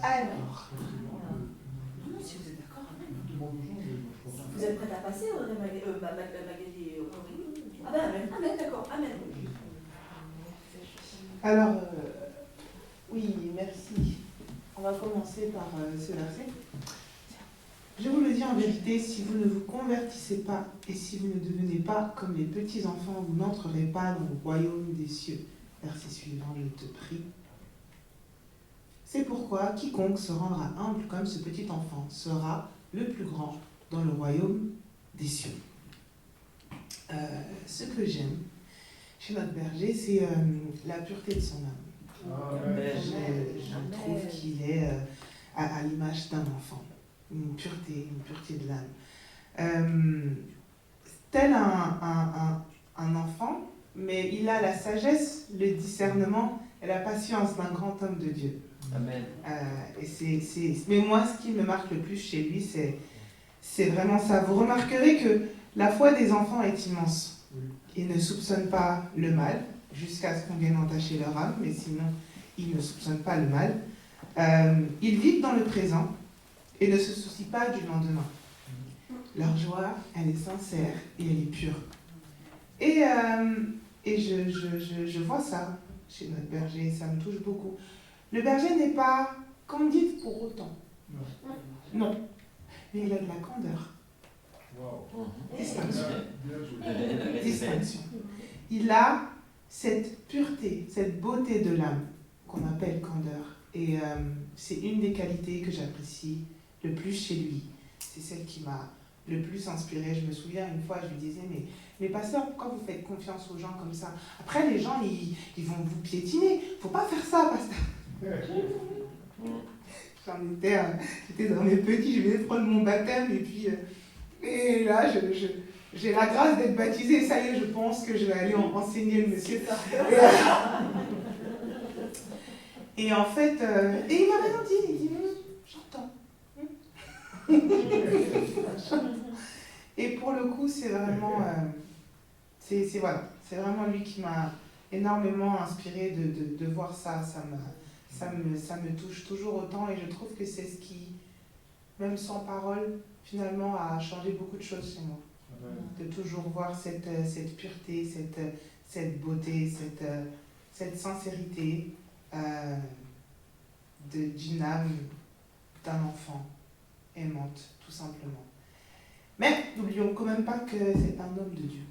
Alors, si vous êtes d'accord, vous êtes prête à passer, Magali? Ah ben, amen, d'accord, amen. alors oui, merci. On va commencer par ce verset. Je vous le dis en vérité, si vous ne vous convertissez pas et si vous ne devenez pas comme les petits-enfants, vous n'entrerez pas dans le royaume des cieux. Verset suivant, je te prie. C'est pourquoi quiconque se rendra humble comme ce petit enfant sera le plus grand dans le royaume des cieux. Ce que j'aime chez notre berger, c'est la pureté de son âme. Je trouve qu'il est à l'image d'un enfant. Une pureté de l'âme. Tel un enfant, mais il a la sagesse, le discernement et la patience d'un grand homme de Dieu. Amen. Mais moi, ce qui me marque le plus chez lui, c'est vraiment ça. Vous remarquerez que la foi des enfants est immense. Ils ne soupçonnent pas le mal, jusqu'à ce qu'on vienne entacher leur âme, mais sinon, ils ne soupçonnent pas le mal. Ils vivent dans le présent et ne se soucient pas du lendemain. Leur joie, elle est sincère et elle est pure. Et je vois ça chez notre berger, ça me touche beaucoup. Le berger n'est pas candide pour autant. Non. Mais il a de la candeur. Distinction. Il a cette pureté, cette beauté de l'âme qu'on appelle candeur. Et c'est une des qualités que j'apprécie le plus chez lui. C'est celle qui m'a le plus inspirée. Je me souviens une fois, je lui disais, mais pasteur, pourquoi vous faites confiance aux gens comme ça? Après, les gens, ils vont vous piétiner. Il ne faut pas faire ça, pasteur. J'étais dans mes petits, je venais de prendre mon baptême et là, j'ai la grâce d'être baptisée. Ça y est, je pense que je vais aller enseigner le monsieur. Et en fait, et il m'a rien dit. Il dit, j'entends. Et pour le coup, c'est vraiment, c'est vraiment lui qui m'a énormément inspirée de voir ça. Ça me touche toujours autant et je trouve que c'est ce qui, même sans parole, finalement, a changé beaucoup de choses chez moi. De toujours voir cette pureté, cette beauté, cette sincérité d'une âme, d'un enfant aimante, tout simplement. Mais n'oublions quand même pas que c'est un homme de Dieu.